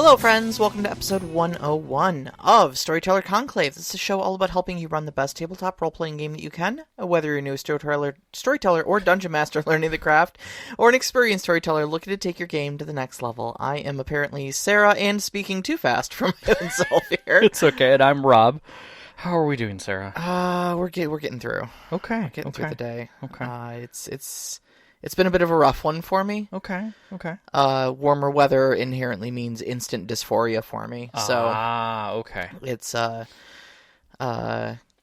Hello friends, welcome to episode 101 of Storyteller Conclave. This is a show all about helping you run the best tabletop role-playing game that you can, whether you're a new storyteller or dungeon master learning the craft, or an experienced storyteller looking to take your game to the next level. I am apparently Sarah and speaking too fast for my own self here. It's okay, and I'm Rob. How are we doing, Sarah? We're getting through. Okay. Getting through the day. Okay. It's been a bit of a rough one for me. Okay. Warmer weather inherently means instant dysphoria for me. So okay. It's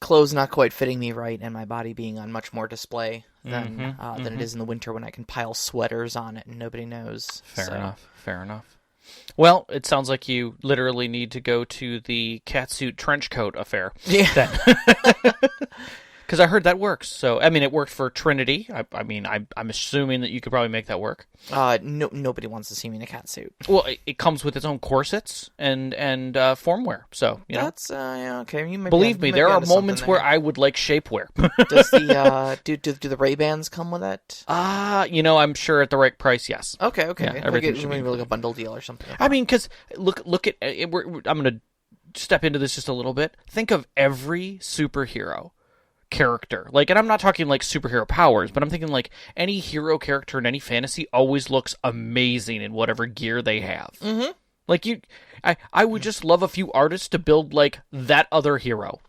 clothes not quite fitting me right, and my body being on much more display than it is in the winter when I can pile sweaters on it and nobody knows. Fair enough. Well, it sounds like you literally need to go to the catsuit trench coat affair. Yeah. Because I heard that works. So, I mean, it worked for Trinity. I'm assuming that you could probably make that work. Nobody wants to see me in a catsuit. Well, it comes with its own corsets and formwear. So, you know. That's, okay. You might Believe me, there are moments where I would like shapewear. Does the, do the Ray-Bans come with it? I'm sure at the right price, yes. Okay. Yeah, everything should be like a bundle deal or something. I mean, because look at it, I'm going to step into this just a little bit. Think of every superhero character, and I'm not talking like superhero powers, but I'm thinking like any hero character in any fantasy always looks amazing in whatever gear they have. Mm-hmm. Like I would just love a few artists to build like that other hero.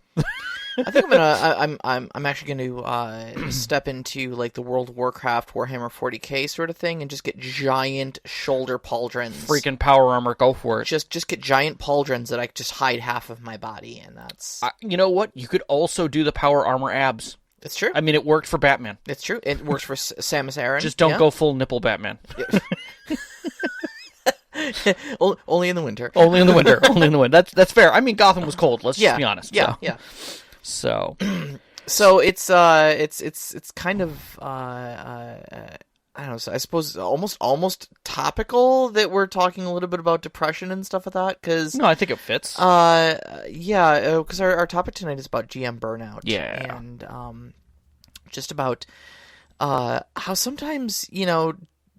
I think I'm actually going to step into like the World of Warcraft Warhammer 40k sort of thing and just get giant shoulder pauldrons. Freaking power armor, go for it. Just get giant pauldrons that I just hide half of my body, and that's. You know what? You could also do the power armor abs. It's true. I mean, it worked for Batman. It's true. It works for Samus Aran. Just don't go full nipple Batman. Only in the winter. Only in the winter. Only in the winter. That's fair. I mean, Gotham was cold. Let's just be honest. Yeah. So it's kind of I don't know. So I suppose almost topical that we're talking a little bit about depression and stuff like that. Because no, I think it fits. Because our topic tonight is about GM burnout. Yeah, and just about how sometimes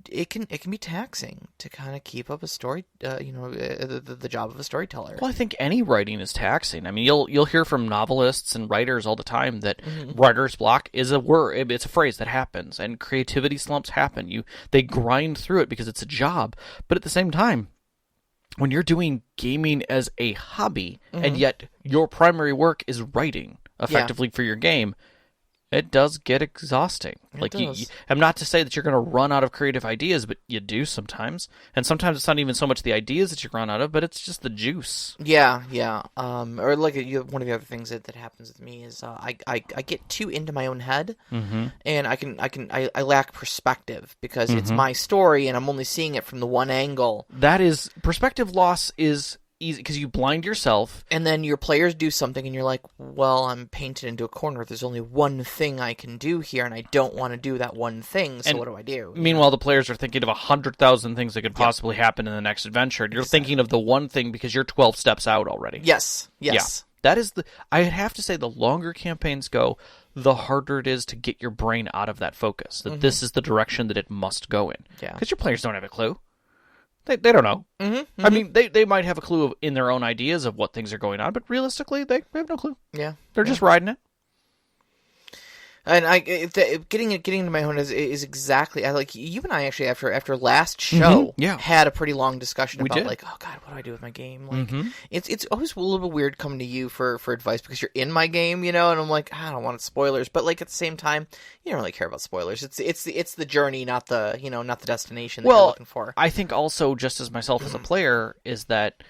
it can be taxing to kind of keep up a story, the job of a storyteller. Well, I think any writing is taxing. I mean, you'll hear from novelists and writers all the time that writer's block is a word. It's a phrase that happens, and creativity slumps happen. They grind through it because it's a job. But at the same time, when you're doing gaming as a hobby, and yet your primary work is writing effectively for your game, it does get exhausting. I'm not to say that you're going to run out of creative ideas, but you do sometimes. And sometimes it's not even so much the ideas that you run out of, but it's just the juice. Yeah. Or like one of the other things that happens with me is I get too into my own head, and I lack perspective because it's my story and I'm only seeing it from the one angle. That is perspective loss is easy because you blind yourself, and then your players do something and you're like, well, I'm painted into a corner. There's only one thing I can do here and I don't want to do that one thing, so what do I do? Meanwhile, the players are thinking of 100,000 things that could possibly happen in the next adventure. You're thinking of the one thing because you're 12 steps out already. Yes. Yeah. That is I'd have to say the longer campaigns go, the harder it is to get your brain out of that focus, that this is the direction that it must go in. Yeah. Because your players don't have a clue. They don't know. I mean, they might have a clue in their own ideas of what things are going on, but realistically, they have no clue. Yeah. They're just riding it. And getting into my own is exactly like you and I actually after last show had a pretty long discussion about like, oh god, what do I do with my game? Like it's always a little bit weird coming to you for advice because you're in my game, and I'm like, I don't want spoilers, but like at the same time, you don't really care about spoilers. It's the journey, not the not the destination that you're looking for. I think also just as myself as a player is that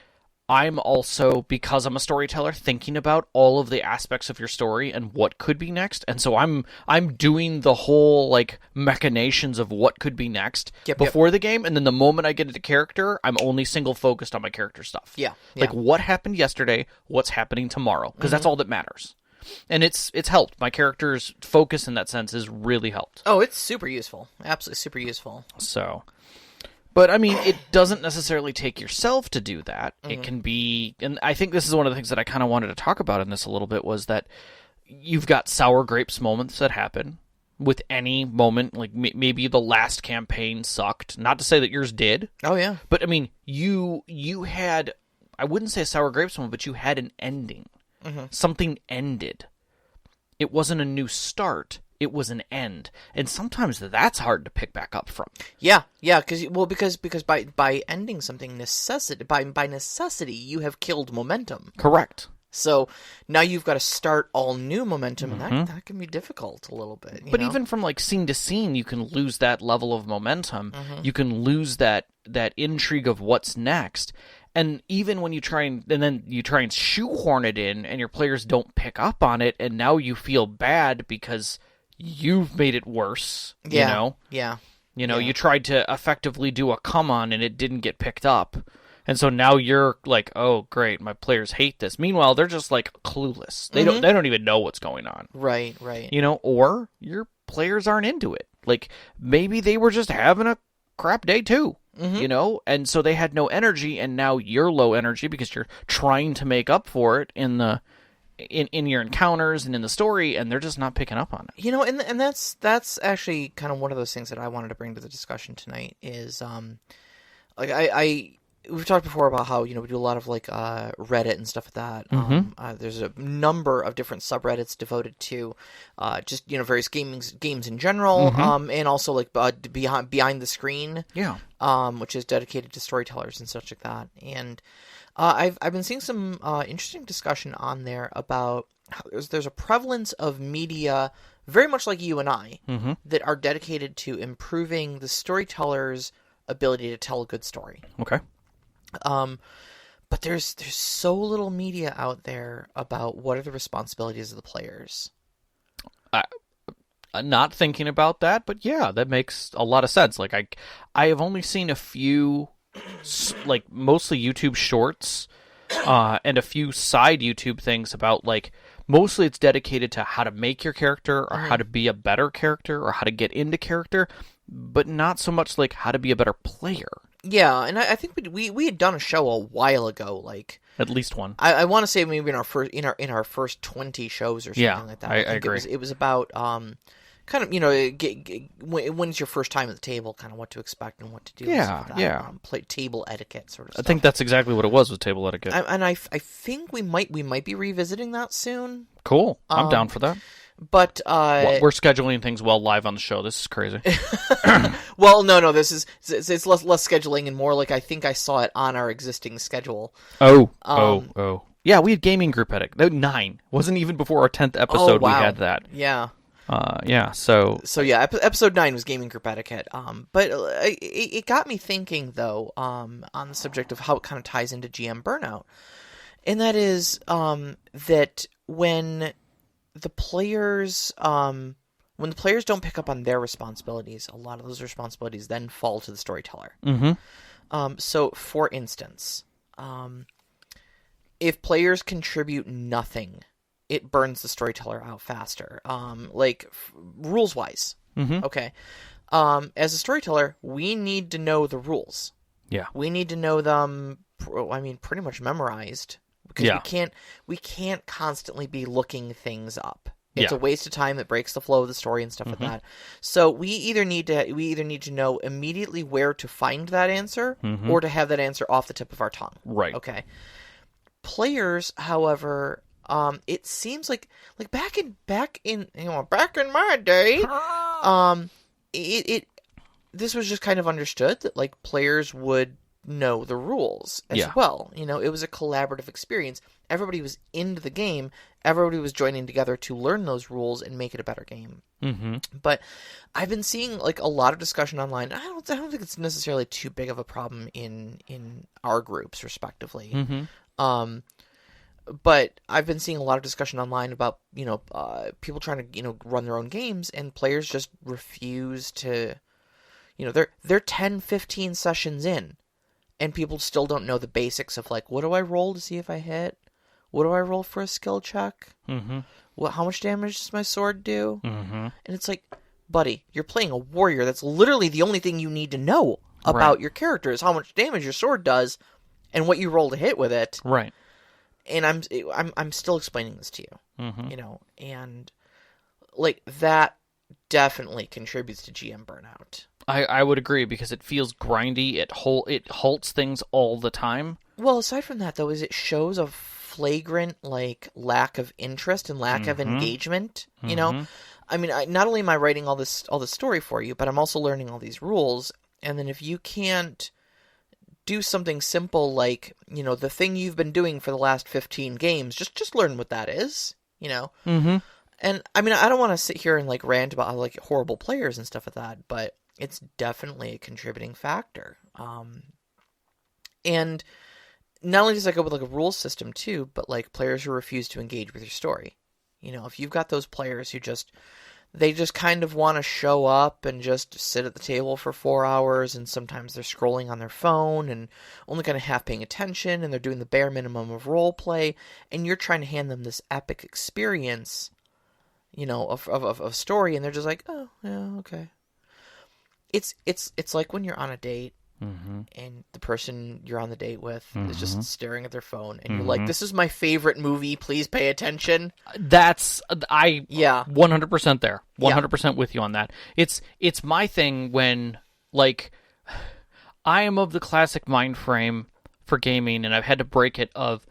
I'm also, because I'm a storyteller, thinking about all of the aspects of your story and what could be next. And so I'm doing the whole like machinations of what could be next before the game. And then the moment I get into character, I'm only single focused on my character stuff. Yeah. Like what happened yesterday, what's happening tomorrow, because that's all that matters. And it's helped. My character's focus in that sense has really helped. Oh, it's super useful. Absolutely super useful. So... But, I mean, it doesn't necessarily take yourself to do that. It can be... And I think this is one of the things that I kind of wanted to talk about in this a little bit, was that you've got sour grapes moments that happen. with any moment. Like, maybe the last campaign sucked. Not to say that yours did. Oh, yeah. But, I mean, you had, I wouldn't say a sour grapes moment, but you had an ending. Mm-hmm. Something ended. It wasn't a new start. It was an end. And sometimes that's hard to pick back up from. Yeah, because by ending something by necessity, you have killed momentum. Correct. So now you've got to start all new momentum, and that can be difficult a little bit. But even from like scene to scene, you can lose that level of momentum. Mm-hmm. You can lose that intrigue of what's next. And even when you try and shoehorn it in, and your players don't pick up on it, and now you feel bad because you've made it worse. Yeah. You know? Yeah. You tried to effectively do a come on, and it didn't get picked up. And so now you're like, oh, great, my players hate this. Meanwhile, they're just like clueless. They don't even know what's going on. Right. Or your players aren't into it. Like, maybe they were just having a crap day too. Mm-hmm. And so they had no energy, and now you're low energy because you're trying to make up for it in your encounters and in the story, and they're just not picking up on it. And that's actually kind of one of those things that I wanted to bring to the discussion tonight is like we've talked before about how we do a lot of like Reddit and stuff like that. Mm-hmm. There's a number of different subreddits devoted to just various games in general, mm-hmm. And also like behind the screen, which is dedicated to storytellers and such like that. And I've been seeing some interesting discussion on there about how there's a prevalence of media very much like you and I mm-hmm. that are dedicated to improving the storyteller's ability to tell a good story. Okay. But there's so little media out there about what are the responsibilities of the players. I'm not thinking about that, but yeah, that makes a lot of sense. Like I have only seen a few, like mostly YouTube shorts, and a few side YouTube things about like mostly it's dedicated to how to make your character or how to be a better character or how to get into character, but not so much like how to be a better player. Yeah, and I think we had done a show a while ago, like at least one. I want to say maybe in our first 20 shows or something like that. I agree. It was about kind of when it's your first time at the table, kind of what to expect and what to do. Play table etiquette sort of stuff. I think that's exactly what it was with table etiquette. I think we might be revisiting that soon. Cool, I'm down for that. But we're scheduling things live on the show. This is crazy. Well, no. It's less scheduling and more like I think I saw it on our existing schedule. Oh. Yeah, we had gaming group etiquette. 9 wasn't even before our 10th episode. Wow. We had that. Yeah. So episode 9 was gaming group etiquette. But it got me thinking though, on the subject of how it kind of ties into GM burnout, and that is that when the players don't pick up on their responsibilities, a lot of those responsibilities then fall to the storyteller. Mm-hmm. So, for instance, if players contribute nothing, it burns the storyteller out faster. Rules-wise. Mm-hmm. Okay. As a storyteller, we need to know the rules. Yeah. We need to know them, pretty much memorized. Because we can't constantly be looking things up. It's a waste of time that breaks the flow of the story and stuff mm-hmm. like that. So we either need to know immediately where to find that answer mm-hmm. or to have that answer off the tip of our tongue. Right. Okay. Players, however, it seems like back in my day, this was just kind of understood that like players would know the rules as well. It was a collaborative experience. Everybody was into the game. Everybody was joining together to learn those rules and make it a better game. Mm-hmm. But I've been seeing like a lot of discussion online. I don't think it's necessarily too big of a problem in our groups, respectively. Mm-hmm. But I've been seeing a lot of discussion online about people trying to run their own games, and players just refuse to. They're 10, 15 sessions in. And people still don't know the basics of, like, what do I roll to see if I hit? What do I roll for a skill check? Mm-hmm. How much damage does my sword do? Mm-hmm. And it's like, buddy, you're playing a warrior. That's literally the only thing you need to know about your character is how much damage your sword does and what you roll to hit with it. Right. And I'm still explaining this to you. Mm-hmm. And, like, that definitely contributes to GM burnout. I would agree, because it feels grindy. It halts things all the time. Well, aside from that, though, is it shows a flagrant lack of interest and lack of engagement. You know, I mean, not only am I writing all this story for you, but I'm also learning all these rules. And then if you can't do something simple like, you know, the thing you've been doing for the last 15 games, just learn what that is. You know. And I mean, I don't want to sit here and rant about horrible players and stuff like that, but it's definitely a contributing factor. And not only does that go with a rule system too, but players who refuse to engage with your story. You know, if you've got those players who they just kind of want to show up and just sit at the table for 4 hours, and sometimes they're scrolling on their phone and only kind of half paying attention, and they're doing the bare minimum of role play, and you're trying to hand them this epic experience, you know, of story, and they're just like, oh yeah, okay. It's like when you're on a date and the person you're on the date with is just staring at their phone, and you're like, this is my favorite movie, please pay attention. That's 100% there. 100% with you on that. It's my thing when I am of the classic mind frame for gaming, and I've had to break it of,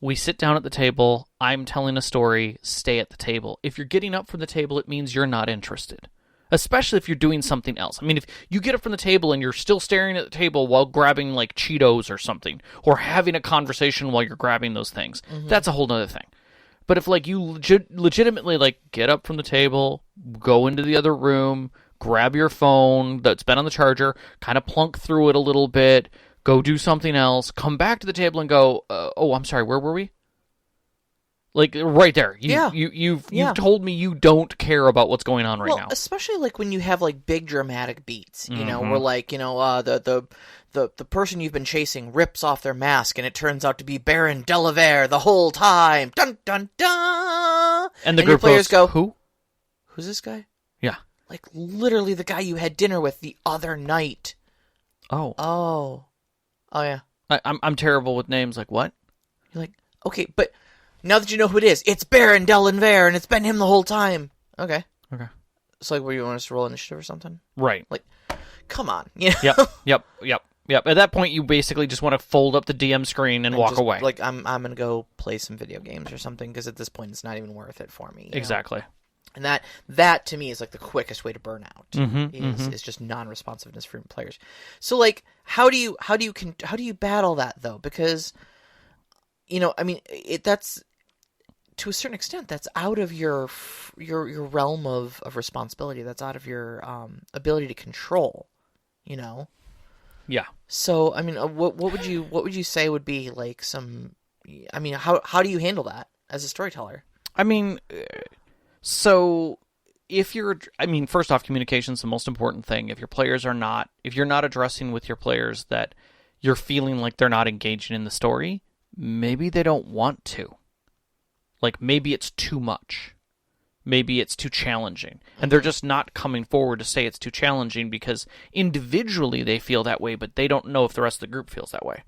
we sit down at the table, I'm telling a story, stay at the table. If you're getting up from the table, it means you're not interested. Especially if you're doing something else. I mean, if you get up from the table and you're still staring at the table while grabbing Cheetos or something, or having a conversation while you're grabbing those things, that's a whole other thing. But if you legitimately get up from the table, go into the other room, grab your phone that's been on the charger, kind of plunk through it a little bit, go do something else, come back to the table and go, oh, I'm sorry, where were we? Right there. You've told me you don't care about what's going on right now. Especially when you have big dramatic beats, you know, where you know, the person you've been chasing rips off their mask and it turns out to be Baron Delaware the whole time. Dun dun dun. And the group players go, who? Who's this guy? Yeah. Literally the guy you had dinner with the other night. Oh yeah. I'm terrible with names. What? You're okay, but now that you know who it is, it's Baron Delaware, and it's been him the whole time. Okay. So, where you want us to roll initiative or something? Right. Come on. You know? Yep. At that point, you basically just want to fold up the DM screen and walk away. I'm going to go play some video games or something, because at this point, it's not even worth it for me. Exactly. Know? And that to me is the quickest way to burn out. Is just non-responsiveness for players. So how do you battle that though? Because, you know, I mean, that's, to a certain extent, that's out of your realm of responsibility. That's out of your ability to control, you know? Yeah. So, I mean, what would you say would be some, I mean, how do you handle that as a storyteller? I mean, so first off, communication is the most important thing. If you're not addressing with your players that you're feeling like they're not engaging in the story, maybe they don't want to. Maybe it's too much. Maybe it's too challenging. And they're just not coming forward to say it's too challenging because individually they feel that way, but they don't know if the rest of the group feels that way.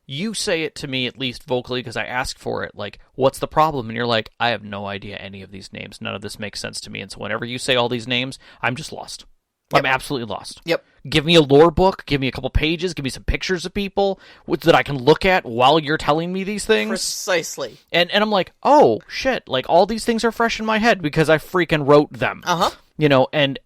You say it to me, at least vocally, because I ask for it, what's the problem? And you're like, I have no idea any of these names. None of this makes sense to me. And so whenever you say all these names, I'm just lost. Yep. I'm absolutely lost. Yep. Give me a lore book. Give me a couple pages. Give me some pictures of people that I can look at while you're telling me these things. Precisely. And I'm like, oh, shit. All these things are fresh in my head because I freaking wrote them. You know, and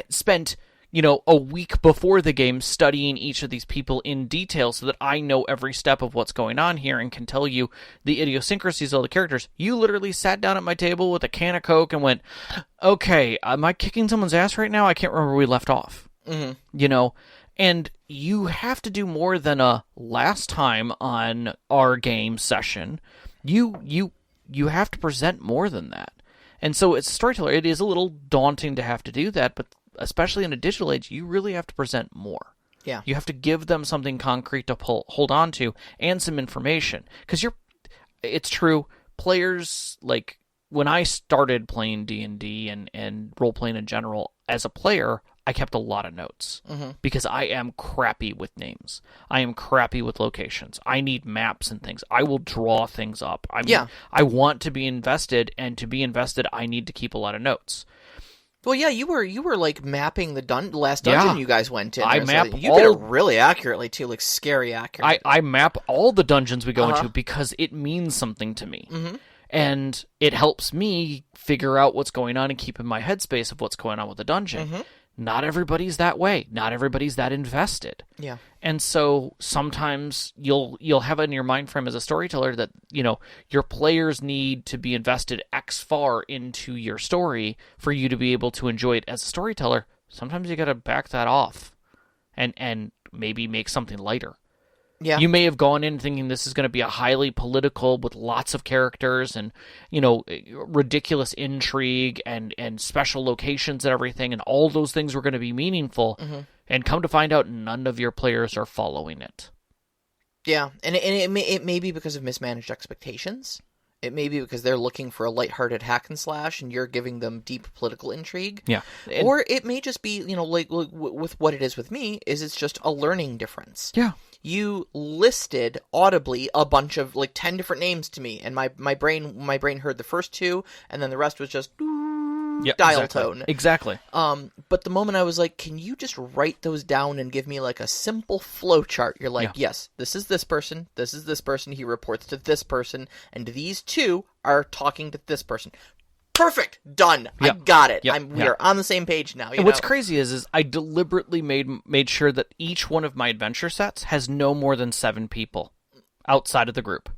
spent, you know, a week before the game studying each of these people in detail so that I know every step of what's going on here and can tell you the idiosyncrasies of the characters. You literally sat down at my table with a can of Coke and went, okay, am I kicking someone's ass right now? I can't remember where we left off. You know, and you have to do more than a last time on our game session. You have to present more than that. And so as a storyteller, it is a little daunting to have to do that, but especially in a digital age, you really have to present more. Yeah. You have to give them something concrete to hold on to and some information. Because it's true, players, when I started playing D&D and role-playing in general, as a player, I kept a lot of notes because I am crappy with names. I am crappy with locations. I need maps and things. I will draw things up. I want to be invested, and to be invested, I need to keep a lot of notes. Well, yeah, you were like mapping the last dungeon you guys went in. I map you did it really accurately too, like scary accurate. I map all the dungeons we go into because it means something to me. And it helps me figure out what's going on and keep in my headspace of what's going on with the dungeon. Not everybody's that way. Not everybody's that invested. Yeah. And so sometimes you'll have in your mind frame as a storyteller that, your players need to be invested X far into your story for you to be able to enjoy it as a storyteller. Sometimes you got to back that off and maybe make something lighter. Yeah. You may have gone in thinking this is going to be a highly political with lots of characters and, ridiculous intrigue and special locations and everything, and all those things were going to be meaningful, and come to find out none of your players are following it. Yeah, and it may be because of mismanaged expectations. It may be because they're looking for a lighthearted hack and slash, and you're giving them deep political intrigue. Yeah. Or it may just be, like with what it is with me, is it's just a learning difference. Yeah. You listed audibly a bunch of 10 different names to me, and my brain heard the first two, and then the rest was just dial tone. Exactly. But the moment I was like, can you just write those down and give me a simple flow chart? You're like, yes, this is this person, he reports to this person, and these two are talking to this person. Perfect. Done. Yep. I got it. Yep. We are on the same page now. And what's crazy is I deliberately made sure that each one of my adventure sets has no more than 7 people outside of the group.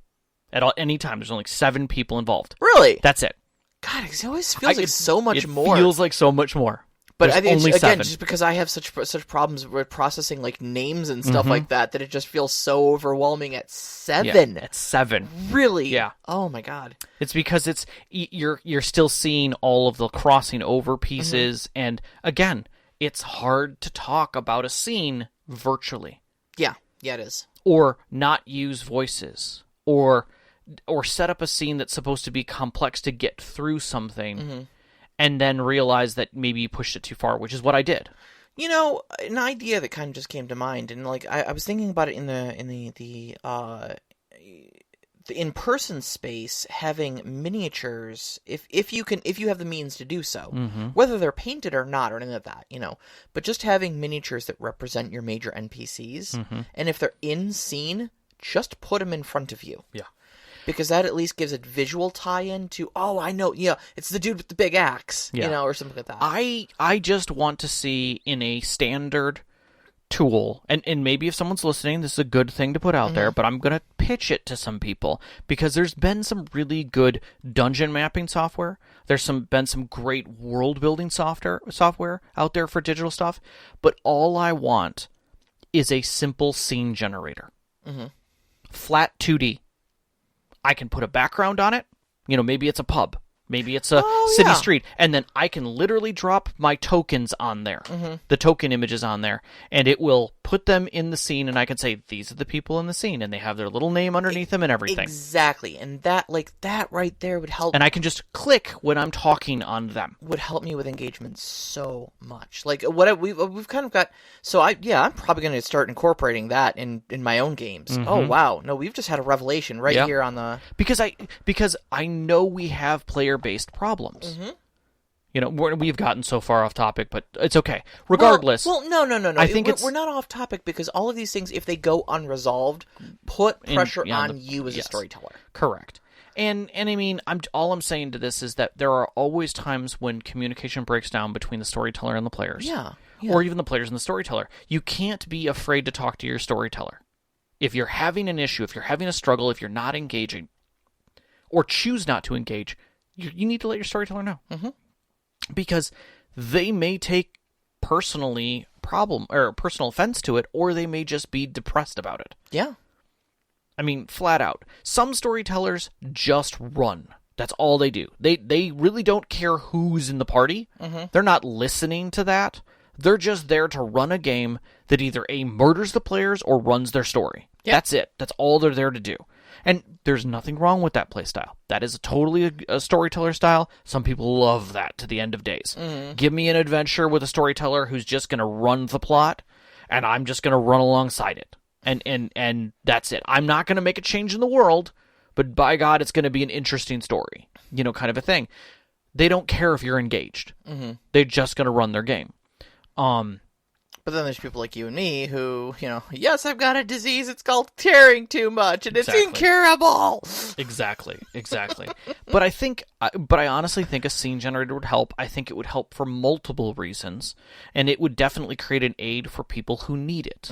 At any time, there's only 7 people involved. Really? That's it. God, it always feels like so much more. It feels like so much more. But I think only again, 7. Just because I have such problems with processing names and stuff like that it just feels so overwhelming at 7. Yeah, at 7. Really? Yeah. Oh my God. It's because you're still seeing all of the crossing over pieces, and again, it's hard to talk about a scene virtually. Yeah, it is. Or not use voices, or set up a scene that's supposed to be complex to get through something. And then realize that maybe you pushed it too far, which is what I did. An idea that kind of just came to mind, and I was thinking about it in the in-person space, having miniatures, if you have the means to do so, whether they're painted or not, or anything like that, but just having miniatures that represent your major NPCs, and if they're in scene, just put them in front of you. Yeah. Because that at least gives a visual tie-in to, I know, it's the dude with the big axe, or something like that. I just want to see in a standard tool, and maybe if someone's listening, this is a good thing to put out there, but I'm going to pitch it to some people, because there's been some really good dungeon mapping software. There's been some great world-building software out there for digital stuff, but all I want is a simple scene generator. Flat 2D. I can put a background on it. Maybe it's a pub. Maybe it's a city street. And then I can literally drop my tokens on there, the token images on there, and it will put them in the scene, and I can say, these are the people in the scene, and they have their little name underneath them and everything. Exactly. And that right there would help. And I can just click when I'm talking on them. Would help me with engagement so much. We've kind of got, so I'm probably going to start incorporating that in my own games. Oh, wow. No, we've just had a revelation here on the... Because I know we have player-based problems. We've gotten so far off topic, but it's okay. Regardless. Well, no. I think we're not off topic, because all of these things, if they go unresolved, put pressure on you as a storyteller. Correct. And I mean, all I'm saying to this is that there are always times when communication breaks down between the storyteller and the players. Yeah. Or even the players and the storyteller. You can't be afraid to talk to your storyteller. If you're having an issue, if you're having a struggle, if you're not engaging, or choose not to engage, you need to let your storyteller know. Because they may take personal offense to it, or they may just be depressed about it. Yeah. I mean, flat out. Some storytellers just run. That's all they do. They really don't care who's in the party. They're not listening to that. They're just there to run a game that either A, murders the players or runs their story. Yeah. That's it. That's all they're there to do. And there's nothing wrong with that play style. That is totally a storyteller style. Some people love that to the end of days. Give me an adventure with a storyteller who's just going to run the plot, and I'm just going to run alongside it. And that's it. I'm not going to make a change in the world, but by God, it's going to be an interesting story. Kind of a thing. They don't care if you're engaged. They're just going to run their game. But then there's people like you and me who, yes, I've got a disease. It's called caring too much, and it's incurable. Exactly. But I honestly think a scene generator would help. I think it would help for multiple reasons, and it would definitely create an aid for people who need it.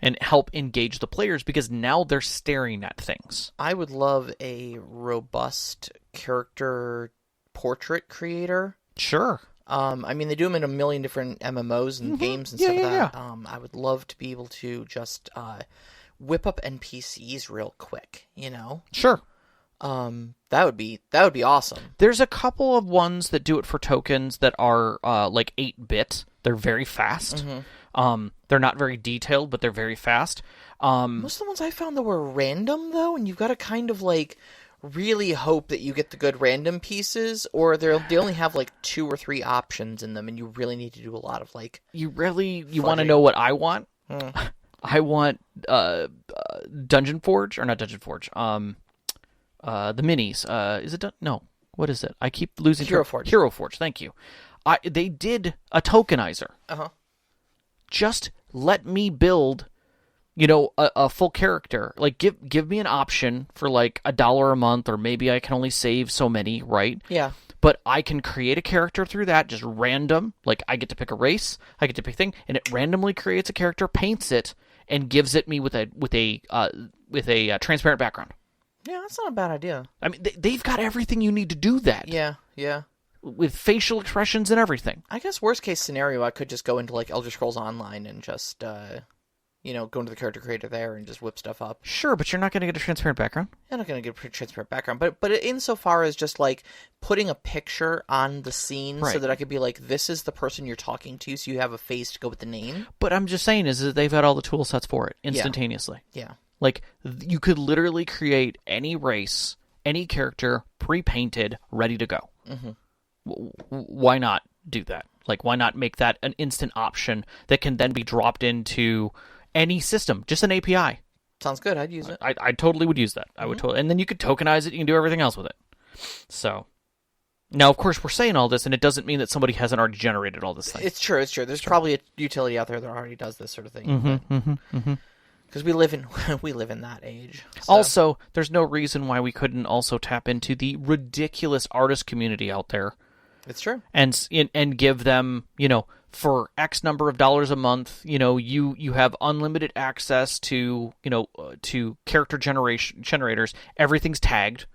And help engage the players, because now they're staring at things. I would love a robust character portrait creator. Sure. They do them in a million different MMOs and games and stuff like that. I would love to be able to just whip up NPCs real quick, Sure. That would be awesome. There's a couple of ones that do it for tokens that are like 8-bit. They're very fast. They're not very detailed, but they're very fast. Most of the ones I found that were random, though, and you've got to kind of really hope that you get the good random pieces, or they only have 2 or 3 options in them, and you really need to do a lot of You want to know what I want? I want Dungeon Forge, or not Dungeon Forge. The minis. Is it no? What is it? I keep losing. Hero Forge. Hero Forge. Thank you. They did a tokenizer. Just let me build, a full character. Give me an option for $1 a month, or maybe I can only save so many, right? Yeah. But I can create a character through that, just random. I get to pick a race, I get to pick a thing, and it randomly creates a character, paints it, and gives it me with a transparent background. Yeah, that's not a bad idea. They've got everything you need to do that. Yeah. With facial expressions and everything. I guess worst case scenario, I could just go into Elder Scrolls Online and just, go into the character creator there and just whip stuff up. Sure, but you're not going to get a transparent background. You're not going to get a transparent background, but insofar as just putting a picture on the scene, right, so that I could be this is the person you're talking to, so you have a face to go with the name. But I'm just saying is that they've got all the tool sets for it instantaneously. Yeah. You could literally create any race, any character, pre-painted, ready to go. Why not do that? Why not make that an instant option that can then be dropped into any system? Just an API. Sounds good. I'd use it. I totally would use that. I would totally, and then you could tokenize it. You can do everything else with it. So, now of course we're saying all this, and it doesn't mean that somebody hasn't already generated all this thing. It's true. There's probably a utility out there that already does this sort of thing. Because we live in that age. So. Also, there's no reason why we couldn't also tap into the ridiculous artist community out there. It's true. And give them, for X number of dollars a month, you have unlimited access to, to character generators. Everything's tagged.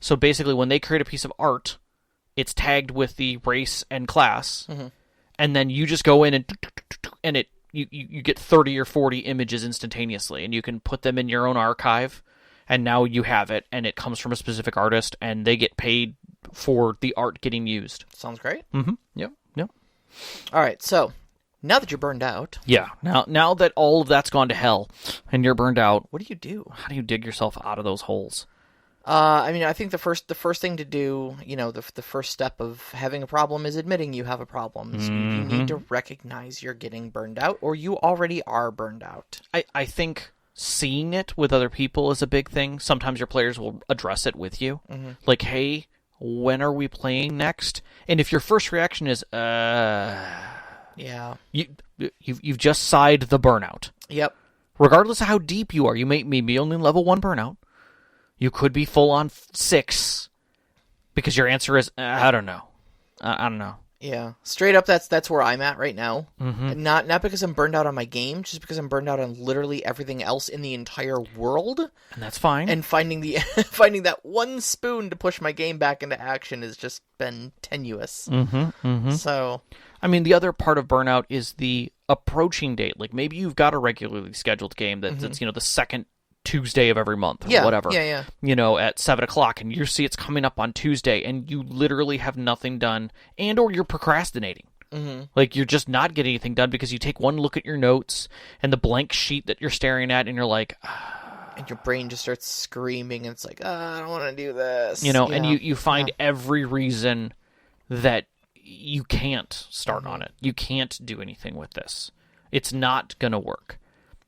So basically, when they create a piece of art, it's tagged with the race and class, and then you just go in and you get 30 or 40 images instantaneously, and you can put them in your own archive, and now you have it, and it comes from a specific artist, and they get paid for the art getting used. Sounds great. Yep. All right, so now that you're burned out... Yeah, now that all of that's gone to hell, and you're burned out... What do you do? How do you dig yourself out of those holes? I think the first thing to do, the first step of having a problem is admitting you have a problem. So you need to recognize you're getting burned out, or you already are burned out. I think seeing it with other people is a big thing. Sometimes your players will address it with you. Hey, when are we playing next? And if your first reaction is, yeah, you've just sighed the burnout. Yep. Regardless of how deep you are, you may be only level 1 burnout. You could be full on 6 because your answer is, I don't know. I don't know. Yeah, straight up, that's where I'm at right now. Not because I'm burned out on my game, just because I'm burned out on literally everything else in the entire world. And that's fine. And finding that one spoon to push my game back into action has just been tenuous. So, the other part of burnout is the approaching date. Maybe you've got a regularly scheduled game that's the second Tuesday of every month or whatever. Yeah. At 7 o'clock, and you see it's coming up on Tuesday, and you literally have nothing done, and or you're procrastinating. You're just not getting anything done because you take one look at your notes and the blank sheet that you're staring at, and you're like, and your brain just starts screaming, and it's like, I don't want to do this. And you find every reason that you can't start on it. You can't do anything with this. It's not going to work.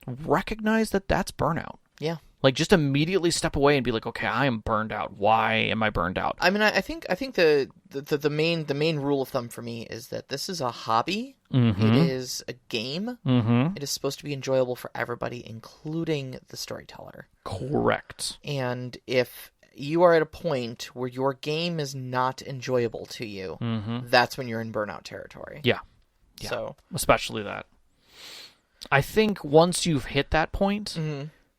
Recognize that that's burnout. Yeah. Like, just immediately step away and be like, okay, I am burned out. Why am I burned out? I mean, I think the main rule of thumb for me is that this is a hobby. It is a game. It is supposed to be enjoyable for everybody, including the storyteller. Correct. And if you are at a point where your game is not enjoyable to you, that's when you're in burnout territory. Yeah. So especially that. I think once you've hit that point,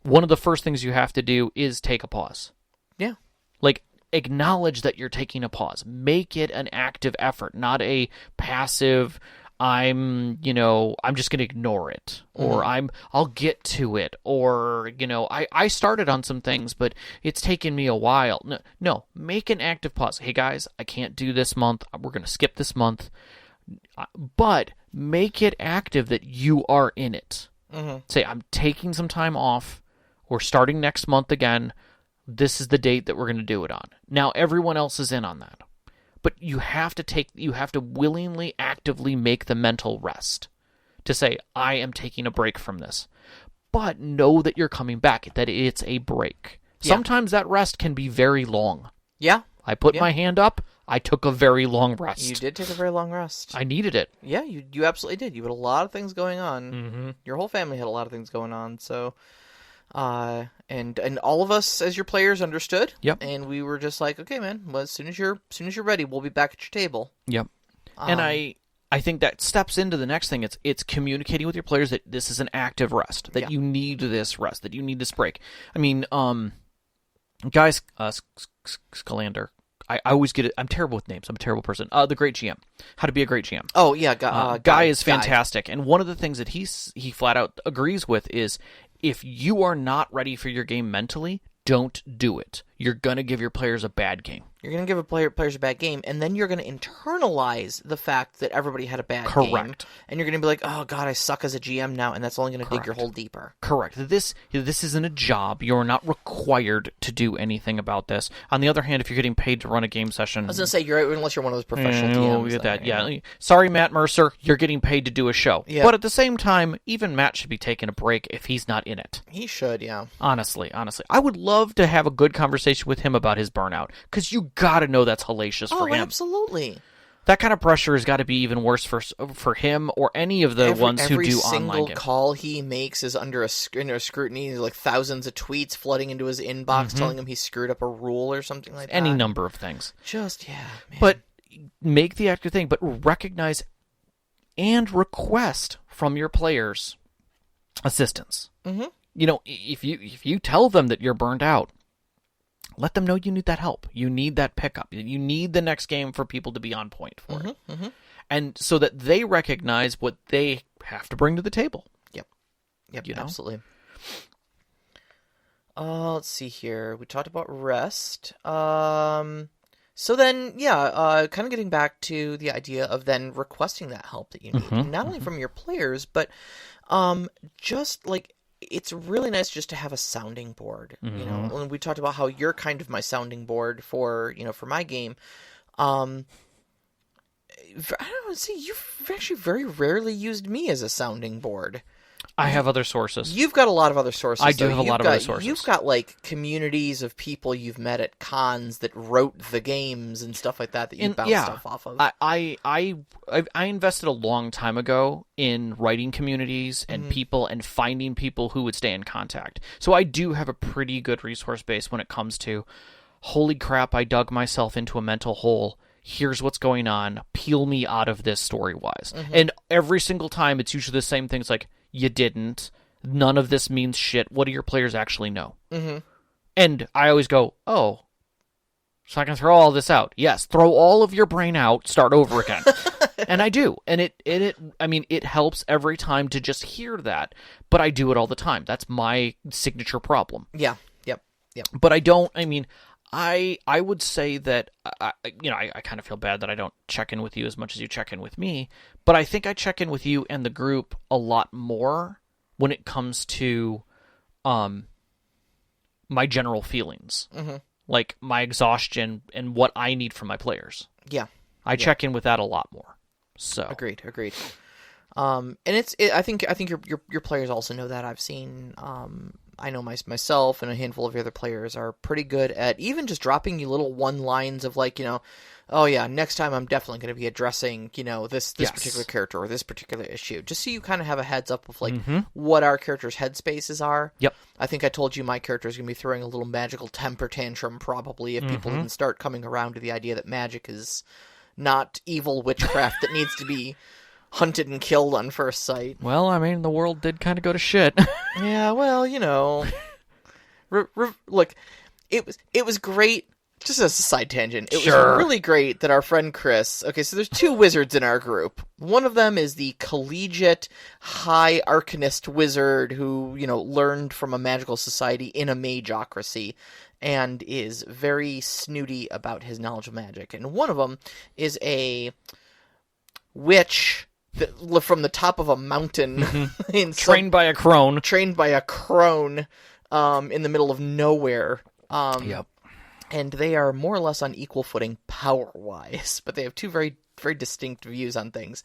one of the first things you have to do is take a pause. Yeah. Like, acknowledge that you're taking a pause. Make it an active effort, not a passive, I'm just going to ignore it, or I'll get to it, or, I started on some things, but it's taken me a while. No, make an active pause. Hey guys, I can't do this month. We're going to skip this month, but make it active that you are in it. Say, I'm taking some time off. We're starting next month again. This is the date that we're going to do it on. Now, everyone else is in on that. But you have to willingly, actively make the mental rest to say, I am taking a break from this. But know that you're coming back, that it's a break. Yeah. Sometimes that rest can be very long. Yeah. I put my hand up. I took a very long rest. You did take a very long rest. I needed it. Yeah, you absolutely did. You had a lot of things going on. Your whole family had a lot of things going on, so... and all of us as your players understood. Yep. And we were just like, okay, man, well, as soon as you're ready, we'll be back at your table. Yep. And I think that steps into the next thing. It's communicating with your players that this is an active rest, that you need this rest, that you need this break. I mean, guys, Scalander. I always get it. I'm terrible with names. I'm a terrible person. The Great GM. How to be a great GM. Oh, yeah. Guy is fantastic. And one of the things that he flat out agrees with is, if you are not ready for your game mentally, don't do it. You're going to give your players a bad game. You're going to give players a bad game, and then you're going to internalize the fact that everybody had a bad game. Correct. And you're going to be like, oh, God, I suck as a GM now, and that's only going to dig your hole deeper. Correct. This isn't a job. You're not required to do anything about this. On the other hand, if you're getting paid to run a game session... I was going to say, unless you're one of those professional DMs. We get that, yeah. Sorry, Matt Mercer, you're getting paid to do a show. Yeah. But at the same time, even Matt should be taking a break if he's not in it. He should, yeah. Honestly. I would love to have a good conversation with him about his burnout, because you got to know that's hellacious for him. Oh, absolutely. That kind of pressure has got to be even worse for him or any of the ones who do online games. Every single call he makes is under scrutiny, like thousands of tweets flooding into his inbox telling him he screwed up a rule or something like that. Any number of things. Just, yeah, man. But make the active thing, but recognize and request from your players assistance. If you tell them that you're burned out, let them know you need that help. You need that pickup. You need the next game for people to be on point for it. And so that they recognize what they have to bring to the table. Yep, absolutely. Let's see here. We talked about rest. So then, kind of getting back to the idea of then requesting that help that you need. Not only from your players, but just like... It's really nice just to have a sounding board, when we talked about how you're kind of my sounding board for my game. I don't see, you've actually very rarely used me as a sounding board. I have other sources. You've got a lot of other sources. I do have a lot of other sources. You've got, like, communities of people you've met at cons that wrote the games and stuff like that you bounce stuff off of. I invested a long time ago in writing communities and people and finding people who would stay in contact. So I do have a pretty good resource base when it comes to, holy crap, I dug myself into a mental hole. Here's what's going on. Peel me out of this story-wise. And every single time, it's usually the same things like, you didn't. None of this means shit. What do your players actually know? And I always go, oh, so I can throw all this out. Yes, throw all of your brain out, start over again. And I do. And it helps every time to just hear that. But I do it all the time. That's my signature problem. Yeah. Yep. But I would say that, I kind of feel bad that I don't check in with you as much as you check in with me, but I think I check in with you and the group a lot more when it comes to my general feelings, like my exhaustion and what I need from my players. Yeah, I check in with that a lot more. So agreed. And I think your players also know that. I've seen. I know myself and a handful of the other players are pretty good at even just dropping you little one-lines of like, oh yeah, next time I'm definitely going to be addressing, this particular character or this particular issue, just so you kind of have a heads up of like what our characters' headspaces are. Yep. I think I told you my character is going to be throwing a little magical temper tantrum probably if people didn't start coming around to the idea that magic is not evil witchcraft that needs to be hunted and killed on first sight. Well, I mean, the world did kind of go to shit. Yeah, well, look, it was great. Just as a side tangent, it was really great that our friend Chris. Okay, so there's 2 wizards in our group. One of them is the collegiate high arcanist wizard who learned from a magical society in a mageocracy and is very snooty about his knowledge of magic. And one of them is a witch from the top of a mountain, trained by a crone, in the middle of nowhere. Yep. And they are more or less on equal footing power-wise, but they have 2 very, very distinct views on things.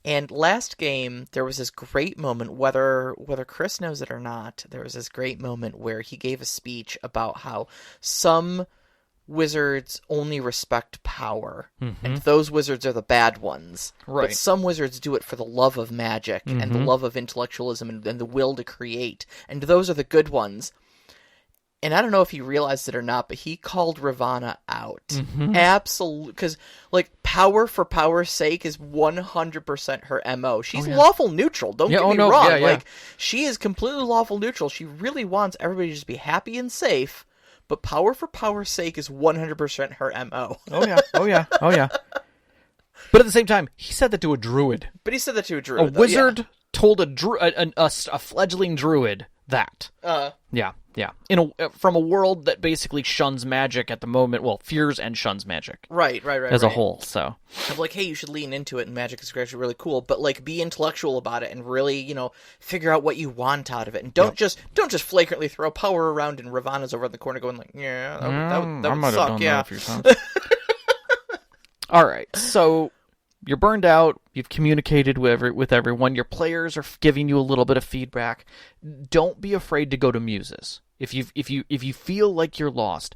And last game, there was this great moment, whether Chris knows it or not, there was this great moment where he gave a speech about how some wizards only respect power, and those wizards are the bad ones. Right. But some wizards do it for the love of magic and the love of intellectualism and the will to create, and those are the good ones. And I don't know if he realized it or not, but he called Ravana out. Absolutely. Because, power for power's sake is 100% her MO. She's lawful neutral. Don't get me wrong. Yeah. She is completely lawful neutral. She really wants everybody to just be happy and safe. But power for power's sake is 100% her MO. Oh, yeah. But at the same time, he said that to a druid. A wizard told a fledgling druid that. Yeah. From a world that basically shuns magic at the moment, fears and shuns magic. Right. As a whole, so. Of hey, you should lean into it, and magic is actually really cool, but be intellectual about it and really, figure out what you want out of it, and don't just flagrantly throw power around. And Ravana's over in the corner going that would suck. Yeah. All right, so. You're burned out. You've communicated with everyone. Your players are giving you a little bit of feedback. Don't be afraid to go to muses. If you feel like you're lost,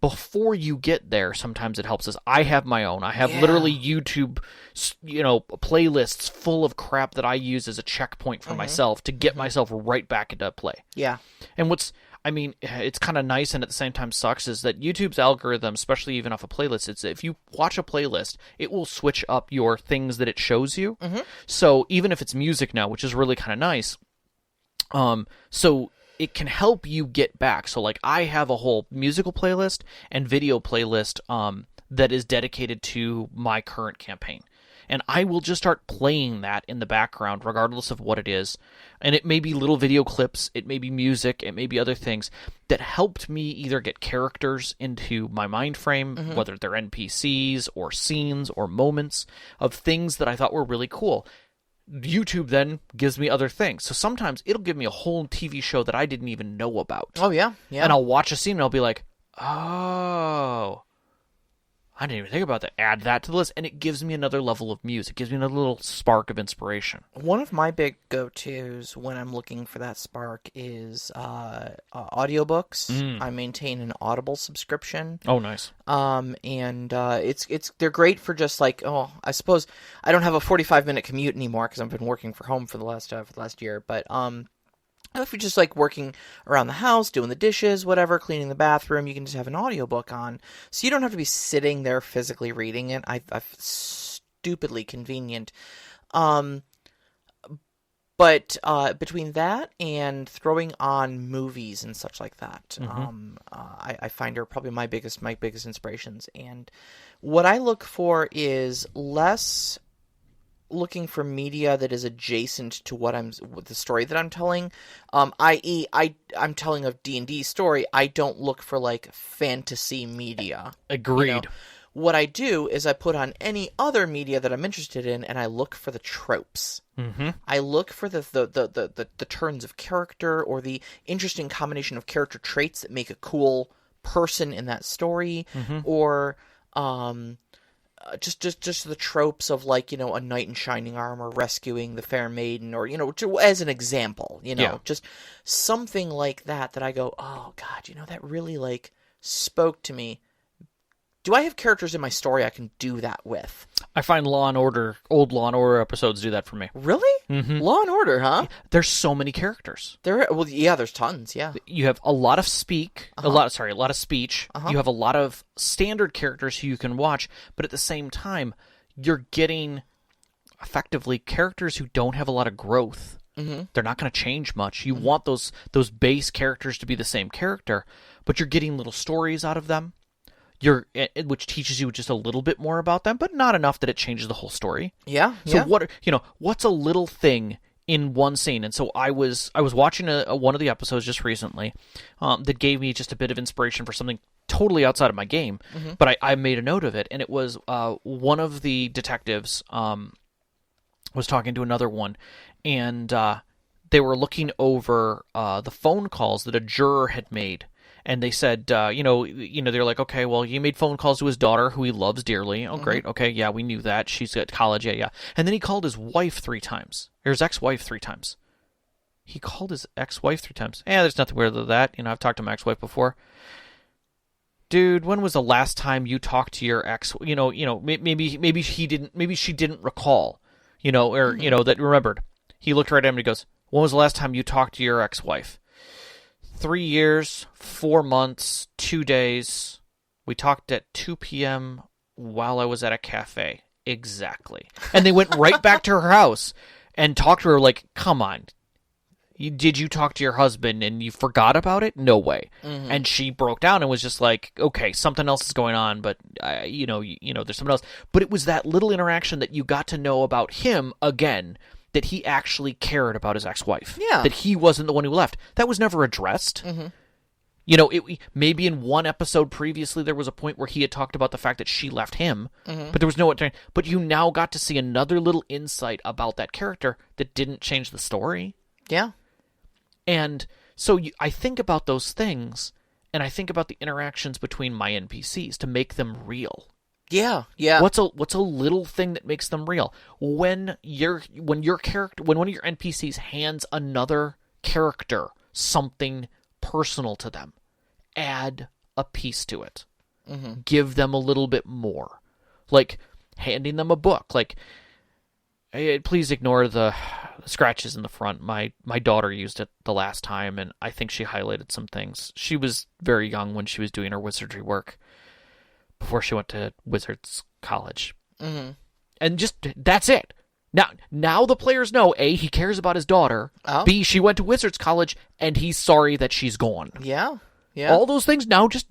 before you get there, sometimes it helps us. I have my own. I have literally YouTube, playlists full of crap that I use as a checkpoint for myself to get myself right back into play. Yeah. And it's kind of nice and at the same time sucks is that YouTube's algorithm, especially even off a playlist, it's if you watch a playlist, it will switch up your things that it shows you. So even if it's music now, which is really kind of nice, so it can help you get back. So I have a whole musical playlist and video playlist that is dedicated to my current campaign. And I will just start playing that in the background, regardless of what it is. And it may be little video clips, it may be music, it may be other things that helped me either get characters into my mind frame, whether they're NPCs or scenes or moments of things that I thought were really cool. YouTube then gives me other things. So sometimes it'll give me a whole TV show that I didn't even know about. Oh, yeah. And I'll watch a scene and I'll be like, oh, I didn't even think about that. Add that to the list, and it gives me another level of music. It gives me another little spark of inspiration. One of my big go-tos when I'm looking for that spark is audiobooks. I maintain an Audible subscription. Oh, nice. And they're great for just I suppose I don't have a 45-minute commute anymore because I've been working from home for the last year, but if you're just working around the house, doing the dishes, whatever, cleaning the bathroom, you can just have an audiobook on. So you don't have to be sitting there physically reading it. I've stupidly convenient. But between that and throwing on movies and such like that, I find are probably my biggest inspirations. And what I look for is less looking for media that is adjacent to the story that I'm telling, i.e. I'm telling a D&D story. I don't look for fantasy media. Agreed. What I do is I put on any other media that I'm interested in, and I look for the tropes. Mm-hmm. I look for the turns of character or the interesting combination of character traits that make a cool person in that story, or just the tropes of, like, you know, a knight in shining armor rescuing the fair maiden, or, you know, as an example, you know, just something like that I go, oh God, you know, that really, like, spoke to me. Do I have characters in my story I can do that with? I find old Law and Order episodes do that for me. Really? Mm-hmm. Law and Order, huh? There's so many characters. There's tons, yeah. You have a lot of a lot of speech. You have a lot of standard characters who you can watch, but at the same time, you're getting effectively characters who don't have a lot of growth. Mm-hmm. They're not going to change much. You want those base characters to be the same character, but you're getting little stories out of them. Which teaches you just a little bit more about them, but not enough that it changes the whole story. Yeah. So what's a little thing in one scene? And so I was watching one of the episodes just recently that gave me just a bit of inspiration for something totally outside of my game, but I made a note of it, and it was one of the detectives was talking to another one, and they were looking over the phone calls that a juror had made. And they said, they're like, okay, well, he made phone calls to his daughter, who he loves dearly. Oh, great. Okay, yeah, we knew that. She's at college. Yeah. And then he called his wife 3 times. Or his ex-wife 3 times. He called his ex-wife 3 times. There's nothing weird with that. I've talked to my ex-wife before. Dude, when was the last time you talked to your ex? Maybe she didn't recall, that remembered. He looked right at him and he goes, when was the last time you talked to your ex-wife? 3 years, 4 months, 2 days. We talked at 2 p.m. while I was at a cafe. Exactly. And they went right back to her house and talked to her like, come on. Did you talk to your husband and you forgot about it? No way. Mm-hmm. And she broke down and was just like, okay, something else is going on, but, there's something else. But it was that little interaction that you got to know about him again, that he actually cared about his ex-wife. Yeah. That he wasn't the one who left. That was never addressed. Mm-hmm. Maybe in one episode previously there was a point where he had talked about the fact that she left him, but there was no... But you now got to see another little insight about that character that didn't change the story. Yeah. And so I think about those things, and I think about the interactions between my NPCs to make them real. Yeah. What's a little thing that makes them real? When one of your NPCs hands another character something personal to them, add a piece to it. Mm-hmm. Give them a little bit more. Like handing them a book. Like, hey, please ignore the scratches in the front. My daughter used it the last time, and I think she highlighted some things. She was very young when she was doing her wizardry work, before she went to Wizards College. Mm-hmm. And just, that's it. Now the players know, A, he cares about his daughter, B, she went to Wizards College, and he's sorry that she's gone. Yeah. All those things now just